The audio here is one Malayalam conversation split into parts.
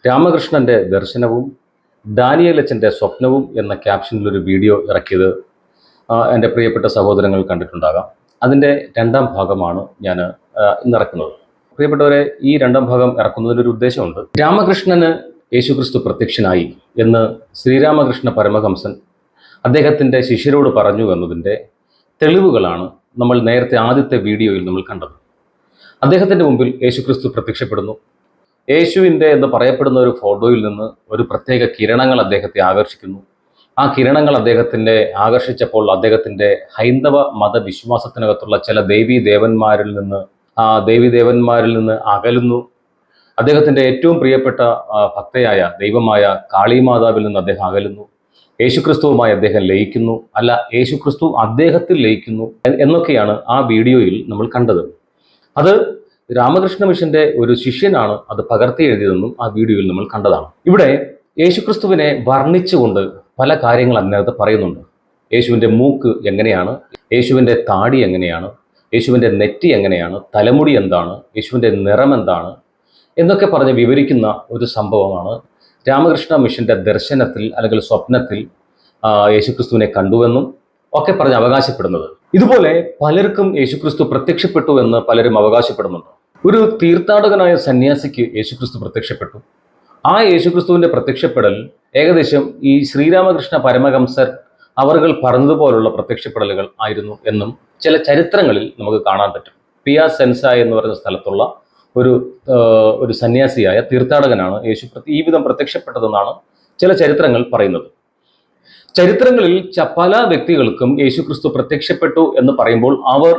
രാമകൃഷ്ണന്റെ ദർശനവും ഡാനിയേലച്ചൻ്റെ സ്വപ്നവും എന്ന ക്യാപ്ഷനിലൊരു വീഡിയോ ഇറക്കിയത് എൻ്റെ പ്രിയപ്പെട്ട സഹോദരങ്ങൾ കണ്ടിട്ടുണ്ടാകാം. അതിൻ്റെ രണ്ടാം ഭാഗമാണ് ഞാൻ ഇന്നിറക്കുന്നത്. പ്രിയപ്പെട്ടവരെ, ഈ രണ്ടാം ഭാഗം ഇറക്കുന്നതിനൊരു ഉദ്ദേശമുണ്ട്. രാമകൃഷ്ണന് യേശുക്രിസ്തു പ്രത്യക്ഷനായി എന്ന് ശ്രീരാമകൃഷ്ണ പരമഹംസൻ അദ്ദേഹത്തിൻ്റെ ശിഷ്യരോട് പറഞ്ഞു എന്നതിൻ്റെ തെളിവുകളാണ് നമ്മൾ നേരത്തെ ആദ്യത്തെ വീഡിയോയിൽ നമ്മൾ കണ്ടത്. അദ്ദേഹത്തിൻ്റെ മുമ്പിൽ യേശുക്രിസ്തു പ്രത്യക്ഷപ്പെടുന്നു. യേശുവിൻ്റെ എന്ന് പറയപ്പെടുന്ന ഒരു ഫോട്ടോയിൽ നിന്ന് ഒരു പ്രത്യേക കിരണങ്ങൾ അദ്ദേഹത്തെ ആകർഷിക്കുന്നു. ആ കിരണങ്ങൾ അദ്ദേഹത്തിൻ്റെ ആകർഷിച്ചപ്പോൾ അദ്ദേഹത്തിൻ്റെ ഹൈന്ദവ മതവിശ്വാസത്തിനകത്തുള്ള ചില ദേവീദേവന്മാരിൽ നിന്ന് അകലുന്നു. അദ്ദേഹത്തിൻ്റെ ഏറ്റവും പ്രിയപ്പെട്ട ഭക്തയായ ദൈവമായ കാളിമാതാവിൽ നിന്ന് അദ്ദേഹം അകലുന്നു. യേശുക്രിസ്തുവുമായി അദ്ദേഹം ലയിക്കുന്നു, അല്ല യേശുക്രിസ്തു അദ്ദേഹത്തിൽ ലയിക്കുന്നു എന്നൊക്കെയാണ് ആ വീഡിയോയിൽ നമ്മൾ കണ്ടത്. അത് രാമകൃഷ്ണ മിഷന്റെ ഒരു ശിഷ്യനാണ് അത് പകർത്തി എഴുതിയതെന്നും ആ വീഡിയോയിൽ നമ്മൾ കണ്ടതാണ്. ഇവിടെ യേശുക്രിസ്തുവിനെ വർണ്ണിച്ചുകൊണ്ട് പല കാര്യങ്ങൾ അതിനകത്ത് പറയുന്നുണ്ട്. യേശുവിൻ്റെ മൂക്ക് എങ്ങനെയാണ്, യേശുവിൻ്റെ താടി എങ്ങനെയാണ്, യേശുവിൻ്റെ നെറ്റി എങ്ങനെയാണ്, തലമുടി എന്താണ്, യേശുവിൻ്റെ നിറം എന്താണ് എന്നൊക്കെ പറഞ്ഞ് വിവരിക്കുന്ന ഒരു സംഭവമാണ് രാമകൃഷ്ണ മിഷന്റെ ദർശനത്തിൽ അല്ലെങ്കിൽ സ്വപ്നത്തിൽ യേശുക്രിസ്തുവിനെ കണ്ടുവെന്നും ഒക്കെ പറഞ്ഞ് അവകാശപ്പെടുന്നത്. ഇതുപോലെ പലർക്കും യേശുക്രിസ്തു പ്രത്യക്ഷപ്പെട്ടു എന്ന് പലരും അവകാശപ്പെടുന്നുണ്ട്. ഒരു തീർത്ഥാടകനായ സന്യാസിക്ക് യേശുക്രിസ്തു പ്രത്യക്ഷപ്പെട്ടു. ആ യേശുക്രിസ്തുവിൻ്റെ പ്രത്യക്ഷപ്പെടൽ ഏകദേശം ഈ ശ്രീരാമകൃഷ്ണ പരമഹംസർ അവർകൾ പറഞ്ഞതുപോലുള്ള പ്രത്യക്ഷപ്പെടലുകൾ ആയിരുന്നു എന്നും ചില ചരിത്രങ്ങളിൽ നമുക്ക് കാണാൻ പറ്റും. പിയാസെൻസ എന്ന് പറയുന്ന സ്ഥലത്തുള്ള ഒരു സന്യാസിയായ തീർത്ഥാടകനാണ് ഈ വിധം പ്രത്യക്ഷപ്പെട്ടതെന്നാണ് ചില ചരിത്രങ്ങൾ പറയുന്നത്. ചരിത്രങ്ങളിൽ പല വ്യക്തികൾക്കും യേശുക്രിസ്തു പ്രത്യക്ഷപ്പെട്ടു എന്ന് പറയുമ്പോൾ അവർ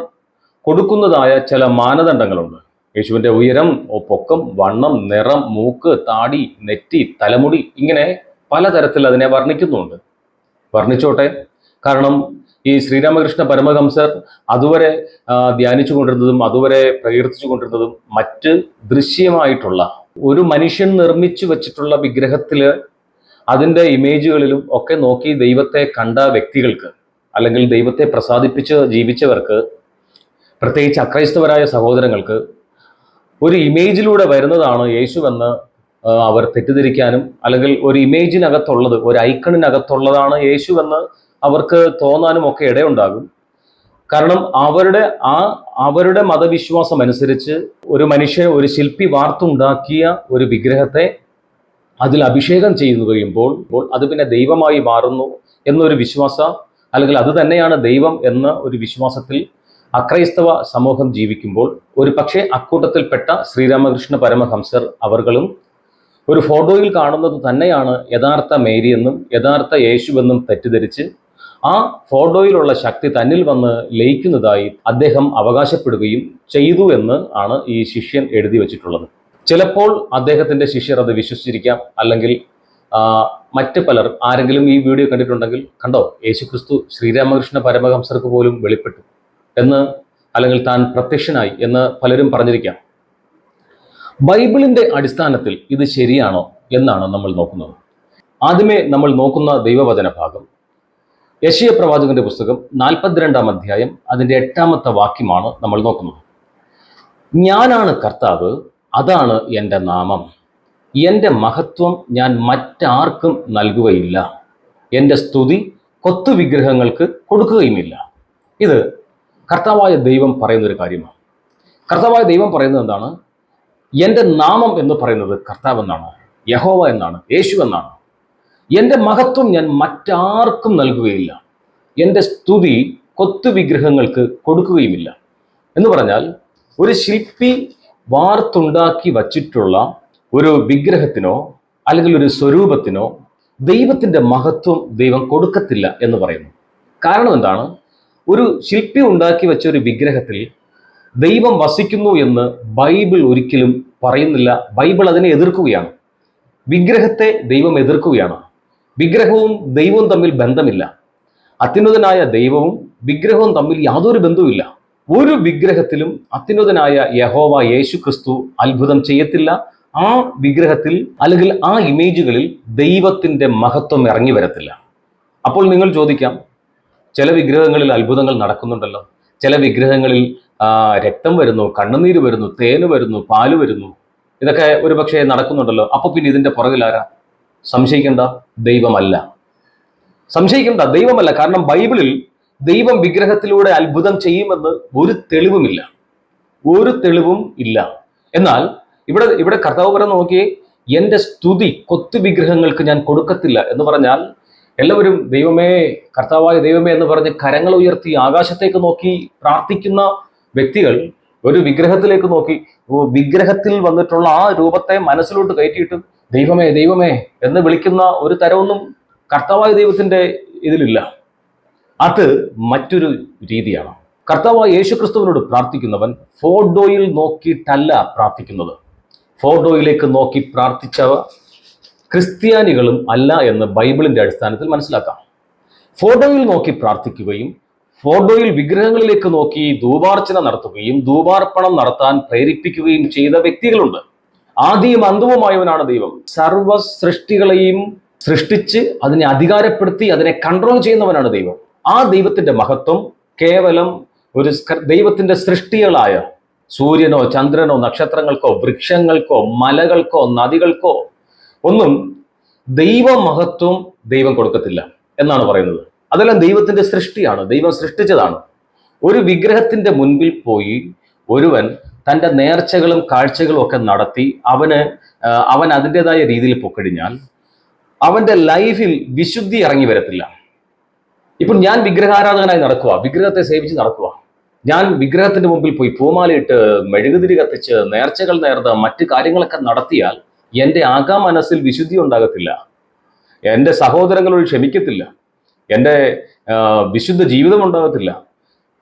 കൊടുക്കുന്നതായ ചില മാനദണ്ഡങ്ങളുണ്ട്. യേശുവിൻ്റെ ഉയരം, പൊക്കം, വണ്ണം, നിറം, മൂക്ക്, താടി, നെറ്റി, തലമുടി, ഇങ്ങനെ പലതരത്തിൽ അതിനെ വർണ്ണിക്കുന്നുണ്ട്. വർണ്ണിച്ചോട്ടെ. കാരണം ഈ ശ്രീരാമകൃഷ്ണ പരമഹംസർ അതുവരെ ധ്യാനിച്ചു കൊണ്ടിരുന്നതും അതുവരെ പ്രകീർത്തിച്ചു കൊണ്ടിരുന്നതും മറ്റ് ദൃശ്യമായിട്ടുള്ള ഒരു മനുഷ്യൻ നിർമ്മിച്ചു വച്ചിട്ടുള്ള വിഗ്രഹത്തിൽ അതിൻ്റെ ഇമേജുകളിലും ഒക്കെ നോക്കി ദൈവത്തെ കണ്ട വ്യക്തികൾക്ക് അല്ലെങ്കിൽ ദൈവത്തെ പ്രസാദിപ്പിച്ച് ജീവിച്ചവർക്ക്, പ്രത്യേകിച്ച് അക്രൈസ്തവരായ സഹോദരങ്ങൾക്ക് ഒരു ഇമേജിലൂടെ വരുന്നതാണ് യേശുവെന്ന് അവർ തെറ്റിദ്ധരിക്കാനും, അല്ലെങ്കിൽ ഒരു ഇമേജിനകത്തുള്ളത്, ഒരു ഐക്കണിനകത്തുള്ളതാണ് യേശുവെന്ന് അവർക്ക് തോന്നാനും ഒക്കെ ഇടയുണ്ടാകും. കാരണം അവരുടെ മതവിശ്വാസം അനുസരിച്ച് ഒരു മനുഷ്യൻ, ഒരു ശില്പി വാർത്തുണ്ടാക്കിയ ഒരു വിഗ്രഹത്തെ അതിൽ അഭിഷേകം ചെയ്തു കഴിയുമ്പോൾ അത് പിന്നെ ദൈവമായി മാറുന്നു എന്നൊരു വിശ്വാസം, അല്ലെങ്കിൽ അത് തന്നെയാണ് ദൈവം എന്ന ഒരു വിശ്വാസത്തിൽ അക്രൈസ്തവ സമൂഹം ജീവിക്കുമ്പോൾ ഒരു പക്ഷേ അക്കൂട്ടത്തിൽപ്പെട്ട ശ്രീരാമകൃഷ്ണ പരമഹംസർ അവർകളും ഒരു ഫോട്ടോയിൽ കാണുന്നത് തന്നെയാണ് യഥാർത്ഥ മേരിയെന്നും യഥാർത്ഥ യേശുവെന്നും തെറ്റിദ്ധരിച്ച് ആ ഫോട്ടോയിലുള്ള ശക്തി തന്നിൽ വന്ന് ലയിക്കുന്നതായി അദ്ദേഹം അവകാശപ്പെടുകയും ചെയ്തു എന്ന് ആണ് ഈ ശിഷ്യൻ എഴുതി വച്ചിട്ടുള്ളത്. ചിലപ്പോൾ അദ്ദേഹത്തിൻ്റെ ശിഷ്യർ അത് വിശ്വസിച്ചിരിക്കാം, അല്ലെങ്കിൽ മറ്റ് പലർ, ആരെങ്കിലും ഈ വീഡിയോ കണ്ടിട്ടുണ്ടെങ്കിൽ കണ്ടോ യേശുക്രിസ്തു ശ്രീരാമകൃഷ്ണ പരമഹംസർക്ക് പോലും വെളിപ്പെട്ടു എന്ന്, അല്ലെങ്കിൽ താൻ പ്രത്യക്ഷനായി എന്ന് പലരും പറഞ്ഞിരിക്കാം. ബൈബിളിൻ്റെ അടിസ്ഥാനത്തിൽ ഇത് ശരിയാണോ എന്നാണ് നമ്മൾ നോക്കുന്നത്. ആദ്യമേ നമ്മൾ നോക്കുന്ന ദൈവവചന ഭാഗം യെശയ്യാ പ്രവാചകന്റെ പുസ്തകം 42-ാം അധ്യായം അതിൻ്റെ 8-ാമത്തെ വാക്യമാണ് നമ്മൾ നോക്കുന്നത്. ഞാനാണ് കർത്താവ്, അതാണ് എൻ്റെ നാമം, എൻ്റെ മഹത്വം ഞാൻ മറ്റാർക്കും നൽകുകയില്ല, എൻ്റെ സ്തുതി കൊത്തുവിഗ്രഹങ്ങൾക്ക് കൊടുക്കുകയുമില്ല. ഇത് കർത്താവായ ദൈവം പറയുന്നൊരു കാര്യമാണ്. കർത്താവായ ദൈവം പറയുന്നത് എന്താണ്? എൻ്റെ നാമം എന്ന് പറയുന്നത് കർത്താവ് എന്നാണ്, യഹോവ എന്നാണ്, യേശു എന്നാണ്. എൻ്റെ മഹത്വം ഞാൻ മറ്റാർക്കും നൽകുകയില്ല, എൻ്റെ സ്തുതി കൊത്തുവിഗ്രഹങ്ങൾക്ക് കൊടുക്കുകയുമില്ല. എന്ന് പറഞ്ഞാൽ ഒരു ശില്പി വാർത്തുണ്ടാക്കി വച്ചിട്ടുള്ള ഒരു വിഗ്രഹത്തിനോ അല്ലെങ്കിൽ ഒരു സ്വരൂപത്തിനോ ദൈവത്തിൻ്റെ മഹത്വം ദൈവം കൊടുക്കത്തില്ല എന്ന് പറയുന്നു. കാരണം എന്താണ്? ഒരു ശില്പി ഉണ്ടാക്കി വെച്ച ഒരു വിഗ്രഹത്തിൽ ദൈവം വസിക്കുന്നു എന്ന് ബൈബിൾ ഒരിക്കലും പറയുന്നില്ല. ബൈബിൾ അതിനെ എതിർക്കുകയാണ്. വിഗ്രഹത്തെ ദൈവം എതിർക്കുകയാണ്. വിഗ്രഹവും ദൈവവും തമ്മിൽ ബന്ധമില്ല. അത്യുന്നതനായ ദൈവവും വിഗ്രഹവും തമ്മിൽ യാതൊരു ബന്ധവുമില്ല. ഒരു വിഗ്രഹത്തിലും അത്യുന്നതനായ യഹോവ യേശുക്രിസ്തു അത്ഭുതം ചെയ്യത്തില്ല. ആ വിഗ്രഹത്തിൽ അല്ലെങ്കിൽ ആ ഇമേജുകളിൽ ദൈവത്തിൻ്റെ മഹത്വം ഇറങ്ങി വരത്തില്ല. അപ്പോൾ നിങ്ങൾ ചോദിക്കാം, ചില വിഗ്രഹങ്ങളിൽ അത്ഭുതങ്ങൾ നടക്കുന്നുണ്ടല്ലോ, ചില വിഗ്രഹങ്ങളിൽ രക്തം വരുന്നു, കണ്ണുനീര് വരുന്നു, തേന് വരുന്നു, പാല് വരുന്നു, ഇതൊക്കെ ഒരു പക്ഷേ നടക്കുന്നുണ്ടല്ലോ. അപ്പൊ പിന്നെ ഇതിന്റെ പുറകിലാരാ? സംശയിക്കണ്ട, ദൈവമല്ല. സംശയിക്കണ്ട, ദൈവമല്ല. കാരണം ബൈബിളിൽ ദൈവം വിഗ്രഹത്തിലൂടെ അത്ഭുതം ചെയ്യുമെന്ന് ഒരു തെളിവുമില്ല, ഒരു തെളിവും ഇല്ല. എന്നാൽ ഇവിടെ ഇവിടെ കർത്താവ് പറയുന്ന നോക്കിയേ, എന്റെ സ്തുതി കൊത്തു വിഗ്രഹങ്ങൾക്ക് ഞാൻ കൊടുക്കത്തില്ല എന്ന് പറഞ്ഞാൽ എല്ലാവരും ദൈവമേ, കർത്താവായ ദൈവമേ എന്ന് പറഞ്ഞ് കരങ്ങൾ ഉയർത്തി ആകാശത്തേക്ക് നോക്കി പ്രാർത്ഥിക്കുന്ന വ്യക്തികൾ ഒരു വിഗ്രഹത്തിലേക്ക് നോക്കി വിഗ്രഹത്തിൽ വന്നിട്ടുള്ള ആ രൂപത്തെ മനസ്സിലോട്ട് കയറ്റിയിട്ട് ദൈവമേ ദൈവമേ എന്ന് വിളിക്കുന്ന ഒരു തരമൊന്നും കർത്താവായ ദൈവത്തിന്റെ ഇതിലില്ല. അത് മറ്റൊരു രീതിയാണ്. കർത്താവായ യേശുക്രിസ്തുവിനോട് പ്രാർത്ഥിക്കുന്നവൻ ഫോട്ടോയിൽ നോക്കിയിട്ടല്ല പ്രാർത്ഥിക്കുന്നത്. ഫോട്ടോയിലേക്ക് നോക്കി പ്രാർത്ഥിച്ചവ ക്രിസ്ത്യാനികളും അല്ല എന്ന് ബൈബിളിന്റെ അടിസ്ഥാനത്തിൽ മനസ്സിലാക്കാം. ഫോട്ടോയിൽ നോക്കി പ്രാർത്ഥിക്കുകയും ഫോട്ടോയിൽ വിഗ്രഹങ്ങളിലേക്ക് നോക്കി ധൂപാർച്ചന നടത്തുകയും ധൂപാർപ്പണം നടത്താൻ പ്രേരിപ്പിക്കുകയും ചെയ്ത വ്യക്തികളുണ്ട്. ആദിയും അന്തവുമായവനാണ് ദൈവം. സർവ സൃഷ്ടികളെയും സൃഷ്ടിച്ച് അതിനെ അധികാരപ്പെടുത്തി അതിനെ കൺട്രോൾ ചെയ്യുന്നവനാണ് ദൈവം. ആ ദൈവത്തിന്റെ മഹത്വം കേവലം ഒരു ദൈവത്തിന്റെ സൃഷ്ടികളായ സൂര്യനോ ചന്ദ്രനോ നക്ഷത്രങ്ങൾക്കോ വൃക്ഷങ്ങൾക്കോ മലകൾക്കോ നദികൾക്കോ ഒന്നും ദൈവമഹത്വം ദൈവം കൊടുക്കത്തില്ല എന്നാണ് പറയുന്നത്. അതെല്ലാം ദൈവത്തിന്റെ സൃഷ്ടിയാണ്, ദൈവം സൃഷ്ടിച്ചതാണ്. ഒരു വിഗ്രഹത്തിന്റെ മുൻപിൽ പോയി ഒരുവൻ തൻ്റെ നേർച്ചകളും കാഴ്ചകളും ഒക്കെ നടത്തി അവൻ അതിൻ്റെതായ രീതിയിൽ പൊക്കഴിഞ്ഞാൽ അവന്റെ ലൈഫിൽ വിശുദ്ധി ഇറങ്ങി വരത്തില്ല. ഇപ്പോൾ ഞാൻ വിഗ്രഹാരാധകനായി നടക്കുക, വിഗ്രഹത്തെ സേവിച്ച് നടക്കുക, ഞാൻ വിഗ്രഹത്തിന്റെ മുമ്പിൽ പോയി പൂമാലയിട്ട് മെഴുകുതിരി കത്തിച്ച് നേർച്ചകൾ നേർന്ന് മറ്റു കാര്യങ്ങളൊക്കെ നടത്തിയാൽ എൻ്റെ മനസ്സിൽ വിശുദ്ധി ഉണ്ടാകത്തില്ല, എൻ്റെ സഹോദരങ്ങളോട് ക്ഷമിക്കത്തില്ല, എൻ്റെ വിശുദ്ധ ജീവിതം ഉണ്ടാകത്തില്ല,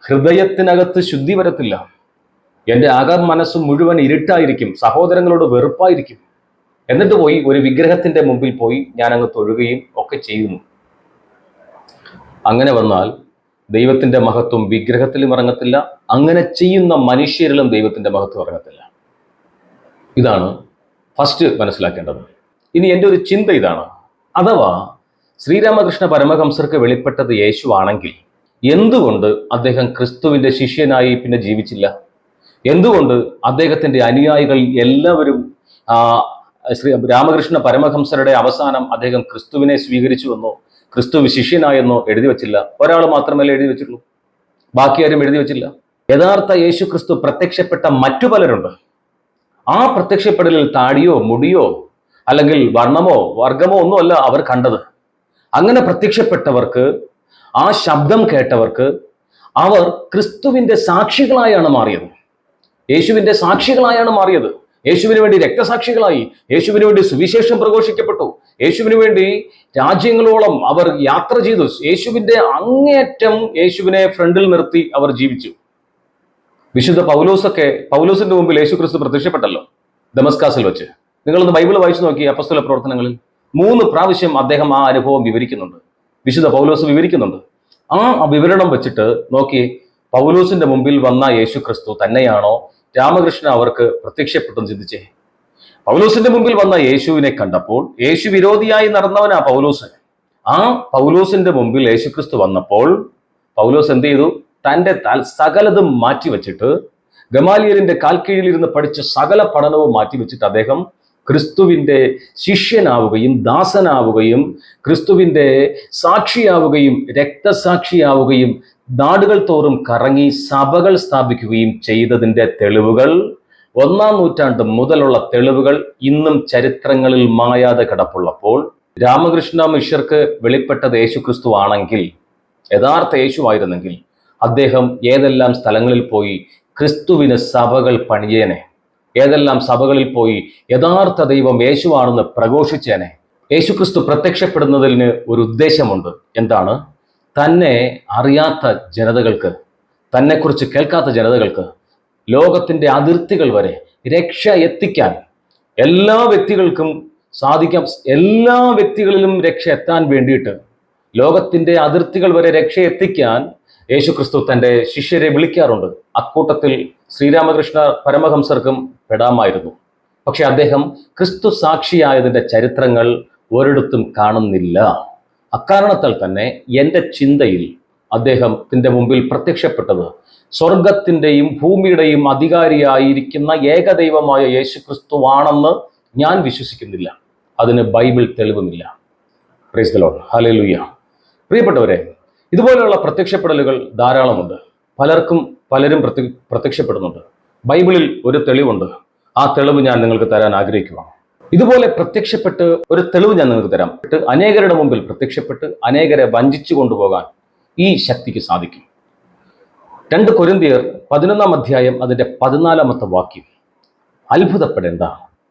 ഹൃദയത്തിനകത്ത് ശുദ്ധി വരത്തില്ല, എൻ്റെ മനസ്സ് മുഴുവൻ ഇരുട്ടായിരിക്കും, സഹോദരങ്ങളോട് വെറുപ്പായിരിക്കും. എന്നിട്ട് പോയി ഒരു വിഗ്രഹത്തിന്റെ മുമ്പിൽ പോയി ഞാൻ അങ്ങ് തൊഴുകയും ഒക്കെ ചെയ്യുന്നു. അങ്ങനെ വന്നാൽ ദൈവത്തിന്റെ മഹത്വം വിഗ്രഹത്തിലും ഇറങ്ങത്തില്ല, അങ്ങനെ ചെയ്യുന്ന മനുഷ്യരിലും ദൈവത്തിന്റെ മഹത്വം ഇറങ്ങത്തില്ല. ഇതാണ് ഫസ്റ്റ് മനസ്സിലാക്കേണ്ടത്. ഇനി എൻ്റെ ഒരു ചിന്ത ഇതാണ്, അഥവാ ശ്രീരാമകൃഷ്ണ പരമഹംസർക്ക് വെളിപ്പെട്ടത് യേശു ആണെങ്കിൽ എന്തുകൊണ്ട് അദ്ദേഹം ക്രിസ്തുവിന്റെ ശിഷ്യനായി പിന്നെ ജീവിച്ചില്ല? എന്തുകൊണ്ട് അദ്ദേഹത്തിന്റെ അനുയായികൾ എല്ലാവരും ശ്രീ രാമകൃഷ്ണ പരമഹംസരുടെ അവസാനം അദ്ദേഹം ക്രിസ്തുവിനെ സ്വീകരിച്ചു എന്നോ ക്രിസ്തു ശിഷ്യനായെന്നോ എഴുതി വച്ചില്ല? ഒരാൾ മാത്രമല്ലേ എഴുതി വെച്ചിട്ടുള്ളൂ, ബാക്കി ആരും എഴുതി വെച്ചില്ല. യഥാർത്ഥ യേശു ക്രിസ്തു പ്രത്യക്ഷപ്പെട്ട മറ്റു പലരുണ്ട്. ആ പ്രത്യക്ഷപ്പെടലിൽ താടിയോ മുടിയോ അല്ലെങ്കിൽ വർണ്ണമോ വർഗമോ ഒന്നുമല്ല അവർ കണ്ടത്. അങ്ങനെ പ്രത്യക്ഷപ്പെട്ടവർക്ക്, ആ ശബ്ദം കേട്ടവർക്ക് അവർ ക്രിസ്തുവിന്റെ സാക്ഷികളായാണ് മാറിയത്, യേശുവിന്റെ സാക്ഷികളായാണ് മാറിയത്. യേശുവിന് വേണ്ടി രക്തസാക്ഷികളായി, യേശുവിന് വേണ്ടി സുവിശേഷം പ്രഘോഷിക്കപ്പെട്ടു, യേശുവിന് വേണ്ടി രാജ്യങ്ങളോളം അവർ യാത്ര ചെയ്തു, യേശുവിന്റെ അങ്ങേയറ്റം യേശുവിനെ ഫ്രണ്ടിൽ നിർത്തി അവർ ജീവിച്ചു. വിശുദ്ധ പൗലോസിന്റെ മുമ്പിൽ യേശു ക്രിസ്തു പ്രത്യക്ഷപ്പെട്ടല്ലോ ദമസ്കാസിൽ വെച്ച്. നിങ്ങളൊന്ന് ബൈബിൾ വായിച്ചു നോക്കി, അപ്പസ്തല പ്രവർത്തനങ്ങളിൽ 3 പ്രാവശ്യം അദ്ദേഹം ആ അനുഭവം വിവരിക്കുന്നുണ്ട്, വിശുദ്ധ പൗലോസ് വിവരിക്കുന്നുണ്ട്. ആ വിവരണം വെച്ചിട്ട് നോക്കി, പൗലോസിന്റെ മുമ്പിൽ വന്ന യേശു ക്രിസ്തു തന്നെയാണോ രാമകൃഷ്ണ അവർക്ക് പ്രത്യക്ഷപ്പെട്ടെന്ന് ചിന്തിച്ചേ. പൗലോസിന്റെ മുമ്പിൽ വന്ന യേശുവിനെ കണ്ടപ്പോൾ, യേശു വിരോധിയായി നടന്നവനാ പൗലോസ്. ആ പൗലോസിന്റെ മുമ്പിൽ യേശുക്രിസ്തു വന്നപ്പോൾ പൗലോസ് എന്ത് ചെയ്തു? തൻ്റെ സകലതും മാറ്റിവെച്ചിട്ട്, ഗമാലിയലിന്റെ കാൽക്കീഴിലിരുന്ന് പഠിച്ച സകല പഠനവും മാറ്റിവെച്ചിട്ട് അദ്ദേഹം ക്രിസ്തുവിന്റെ ശിഷ്യനാവുകയും ദാസനാവുകയും ക്രിസ്തുവിന്റെ സാക്ഷിയാവുകയും രക്തസാക്ഷിയാവുകയും നാടുകൾ തോറും കറങ്ങി സഭകൾ സ്ഥാപിക്കുകയും ചെയ്തതിൻ്റെ തെളിവുകൾ, 1-ാം നൂറ്റാണ്ട് മുതലുള്ള തെളിവുകൾ ഇന്നും ചരിത്രങ്ങളിൽ മായാതെ കിടപ്പുള്ളപ്പോൾ രാമകൃഷ്ണ മിഷർക്ക് വെളിപ്പെട്ടത് യേശുക്രിസ്തു ആണെങ്കിൽ, യഥാർത്ഥ യേശു ആയിരുന്നെങ്കിൽ അദ്ദേഹം ഏതെല്ലാം സ്ഥലങ്ങളിൽ പോയി ക്രിസ്തുവിന് സഭകൾ പണിയേനെ, ഏതെല്ലാം സഭകളിൽ പോയി യഥാർത്ഥ ദൈവം യേശുവാണെന്ന് പ്രഘോഷിച്ചേനെ. യേശുക്രിസ്തു പ്രത്യക്ഷപ്പെടുന്നതിന് ഒരു ഉദ്ദേശമുണ്ട്. എന്താണ്? തന്നെ അറിയാത്ത ജനതകൾക്ക്, തന്നെക്കുറിച്ച് കേൾക്കാത്ത ജനതകൾക്ക്, ലോകത്തിന്റെ അതിർത്തികൾ വരെ രക്ഷ എത്തിക്കാൻ എല്ലാ വ്യക്തികൾക്കും സാധിക്കാം. എല്ലാ വ്യക്തികളിലും രക്ഷ എത്താൻ വേണ്ടിയിട്ട് ലോകത്തിന്റെ അതിർത്തികൾ വരെ രക്ഷ എത്തിക്കാൻ യേശുക്രിസ്തു തൻ്റെ ശിഷ്യരെ വിളിക്കാറുണ്ട്. അക്കൂട്ടത്തിൽ ശ്രീരാമകൃഷ്ണ പരമഹംസർക്കും പെടാമായിരുന്നു. പക്ഷെ അദ്ദേഹം ക്രിസ്തു സാക്ഷിയായതിൻ്റെ ചരിത്രങ്ങൾ ഒരിടത്തും കാണുന്നില്ല. അക്കാരണത്താൽ തന്നെ എൻ്റെ ചിന്തയിൽ അദ്ദേഹത്തിന്റെ മുമ്പിൽ പ്രത്യക്ഷപ്പെട്ടത് സ്വർഗത്തിൻ്റെയും ഭൂമിയുടെയും അധികാരിയായിരിക്കുന്ന ഏകദൈവമായ യേശുക്രിസ്തുവാണെന്ന് ഞാൻ വിശ്വസിക്കുന്നില്ല. അതിന് ബൈബിൾ തെളിവുമില്ല. Praise the Lord, hallelujah. പ്രിയപ്പെട്ടവരെ, ഇതുപോലെയുള്ള പ്രത്യക്ഷപ്പെടലുകൾ ധാരാളമുണ്ട്. പലരും പ്രത്യക്ഷപ്പെടുന്നുണ്ട്. ബൈബിളിൽ ഒരു തെളിവുണ്ട്. ആ തെളിവ് ഞാൻ നിങ്ങൾക്ക് തരാൻ ആഗ്രഹിക്കുകയാണ്. ഇതുപോലെ പ്രത്യക്ഷപ്പെട്ട് ഒരു തെളിവ് ഞാൻ നിങ്ങൾക്ക് തരാം. അനേകരുടെ മുമ്പിൽ പ്രത്യക്ഷപ്പെട്ട് അനേകരെ വഞ്ചിച്ചു കൊണ്ടുപോകാൻ ഈ ശക്തിക്ക് സാധിക്കും. 2 കൊരിന്ത്യർ 11 അധ്യായം അതിൻ്റെ 14 വാക്യം. അത്ഭുതപ്പെടേണ്ട,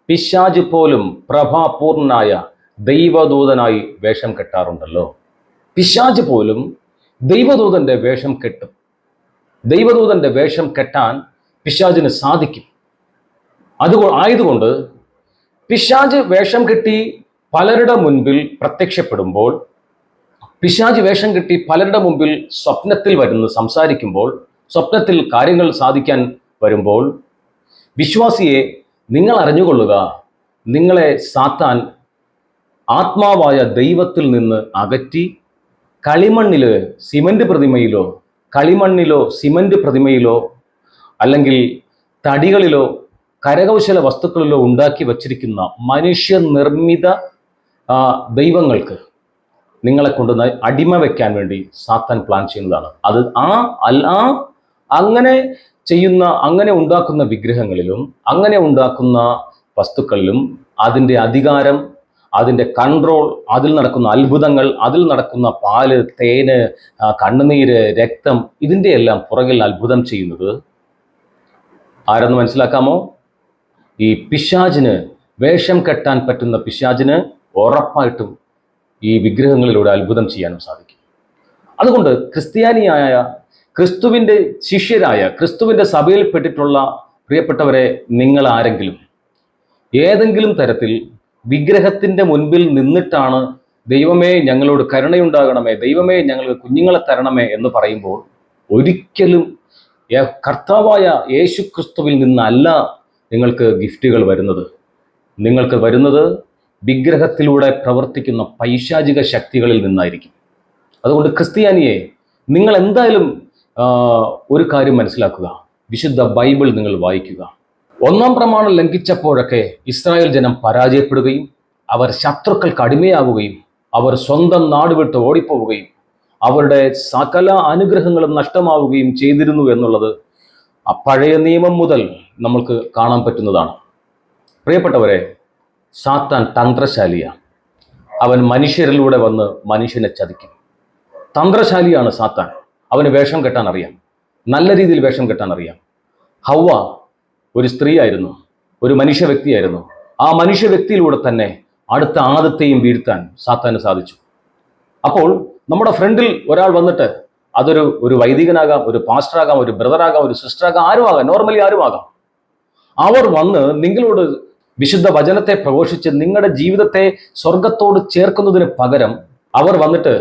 പിശാച് പോലും പ്രഭാപൂർണനായ ദൈവദൂതനായി വേഷം കെട്ടാറുണ്ടല്ലോ. പിശാച് പോലും ദൈവദൂതന്റെ വേഷം കെട്ടും. ദൈവദൂതന്റെ വേഷം കെട്ടാൻ പിശാചിന് സാധിക്കും. ആയതുകൊണ്ട് പിശാച് വേഷം കെട്ടി പലരുടെ മുൻപിൽ പ്രത്യക്ഷപ്പെടുമ്പോൾ, പിശാച് വേഷം കെട്ടി പലരുടെ മുമ്പിൽ സ്വപ്നത്തിൽ സംസാരിക്കുമ്പോൾ, സ്വപ്നത്തിൽ കാര്യങ്ങൾ സാധിക്കാൻ വരുമ്പോൾ, വിശ്വാസിയെ നിങ്ങൾ അറിഞ്ഞുകൊള്ളുക, നിങ്ങളെ സാത്താൻ ആത്മാവായ ദൈവത്തിൽ നിന്ന് അകറ്റി കളിമണ്ണില് സിമന്റ് പ്രതിമയിലോ സിമന്റ് പ്രതിമയിലോ അല്ലെങ്കിൽ തടികളിലോ കരകൗശല വസ്തുക്കളിലോ ഉണ്ടാക്കി വച്ചിരിക്കുന്ന മനുഷ്യനിർമ്മിത ദൈവങ്ങൾക്ക് നിങ്ങളെ കൊണ്ട് അടിമ വെക്കാൻ വേണ്ടി സാത്താൻ പ്ലാൻ ചെയ്യുന്നതാണ്. അത് അങ്ങനെ ഉണ്ടാക്കുന്ന വിഗ്രഹങ്ങളിലും അങ്ങനെ ഉണ്ടാക്കുന്ന വസ്തുക്കളിലും അതിൻ്റെ അധികാരം, അതിൻ്റെ കൺട്രോൾ, അതിൽ നടക്കുന്ന അത്ഭുതങ്ങൾ, അതിൽ നടക്കുന്ന പാല്, തേന്, കണ്ണുനീര്, രക്തം, ഇതിൻ്റെ എല്ലാം പുറകിൽ അത്ഭുതം ചെയ്യുന്നത് ആരെന്ന് മനസ്സിലാക്കാമോ? ഈ പിശാചിന്, വേഷം കെട്ടാൻ പറ്റുന്ന പിശാചിന് ഉറപ്പായിട്ടും ഈ വിഗ്രഹങ്ങളിലൂടെ അത്ഭുതം ചെയ്യാനും സാധിക്കും. അതുകൊണ്ട് ക്രിസ്ത്യാനിയായ, ക്രിസ്തുവിൻ്റെ ശിഷ്യരായ, ക്രിസ്തുവിൻ്റെ സഭയിൽപ്പെട്ടിട്ടുള്ള പ്രിയപ്പെട്ടവരെ, നിങ്ങൾ ആരെങ്കിലും ഏതെങ്കിലും തരത്തിൽ വിഗ്രഹത്തിൻ്റെ മുൻപിൽ നിന്നിട്ടാണ് ദൈവമേ ഞങ്ങളോട് കരുണയുണ്ടാകണമേ, ദൈവമേ ഞങ്ങൾക്ക് കുഞ്ഞുങ്ങളെ തരണമേ എന്ന് പറയുമ്പോൾ, ഒരിക്കലും കർത്താവായ യേശു ക്രിസ്തുവിൽ നിന്നല്ല നിങ്ങൾക്ക് ഗിഫ്റ്റുകൾ വരുന്നത്. നിങ്ങൾക്ക് വരുന്നത് വിഗ്രഹത്തിലൂടെ പ്രവർത്തിക്കുന്ന പൈശാചിക ശക്തികളിൽ നിന്നായിരിക്കും. അതുകൊണ്ട് ക്രിസ്ത്യാനിയെ, നിങ്ങൾ എന്തായാലും ഒരു കാര്യം മനസ്സിലാക്കുക. വിശുദ്ധ ബൈബിൾ നിങ്ങൾ വായിക്കുക. 1-ാം പ്രമാണം ലംഘിച്ചപ്പോഴൊക്കെ ഇസ്രായേൽ ജനം പരാജയപ്പെടുകയും അവർ ശത്രുക്കൾക്ക് അടിമയാവുകയും അവർ സ്വന്തം നാട് വിട്ട് ഓടിപ്പോവുകയും അവരുടെ സകല അനുഗ്രഹങ്ങളും നഷ്ടമാവുകയും ചെയ്തിരുന്നു എന്നുള്ളത് പഴയ നിയമം മുതൽ നമ്മൾക്ക് കാണാൻ പറ്റുന്നതാണ്. പ്രിയപ്പെട്ടവരെ, സാത്താൻ തന്ത്രശാലിയാണ്. അവൻ മനുഷ്യരിലൂടെ വന്ന് മനുഷ്യനെ ചതിക്കും. തന്ത്രശാലിയാണ് സാത്താൻ. അവന് വേഷം കെട്ടാൻ അറിയാം, നല്ല രീതിയിൽ വേഷം കെട്ടാൻ അറിയാം. ഹവ്വ ഒരു സ്ത്രീയായിരുന്നു, ഒരു മനുഷ്യ വ്യക്തിയായിരുന്നു. ആ മനുഷ്യ വ്യക്തിയിലൂടെ തന്നെ അടുത്ത ആദത്തെയും വീഴ്ത്താൻ സാത്താന് സാധിച്ചു. അപ്പോൾ നമ്മുടെ ഫ്രണ്ടിൽ ഒരാൾ വന്നിട്ട്, അതൊരു വൈദികനാകാം, ഒരു പാസ്റ്ററാകാം, ഒരു ബ്രദറാകാം, ഒരു സിസ്റ്ററാകാം, ആരുമാകാം, നോർമലി ആരുമാകാം. അവർ വന്ന് നിങ്ങളോട് വിശുദ്ധ വചനത്തെ പ്രഘോഷിച്ച് നിങ്ങളുടെ ജീവിതത്തെ സ്വർഗത്തോട് ചേർക്കുന്നതിന് പകരം അവർ വന്നിട്ട്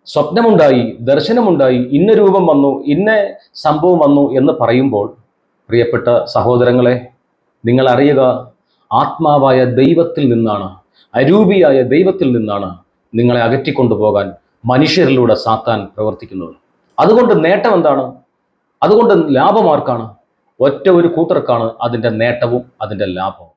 സ്വപ്നമുണ്ടായി, ദർശനമുണ്ടായി, ഇന്ന രൂപം വന്നു, ഇന്ന സംഭവം വന്നു എന്ന് പറയുമ്പോൾ, പ്രിയപ്പെട്ട സഹോദരങ്ങളെ, നിങ്ങൾ അറിയുക, ആത്മാവായ ദൈവത്തിൽ നിന്നാണ്, അരൂപിയായ ദൈവത്തിൽ നിന്നാണ് നിങ്ങളെ അകറ്റിക്കൊണ്ടുപോകാൻ മനുഷ്യരിലൂടെ സാത്താൻ പ്രവർത്തിക്കുന്നത്. അതുകൊണ്ട് നേട്ടം എന്താണ്? അതുകൊണ്ട് ലാഭമാർക്കാണ്? ഒറ്റ ഒരു കൂട്ടർക്കാണ് അതിൻ്റെ നേട്ടവും അതിൻ്റെ ലാഭവും.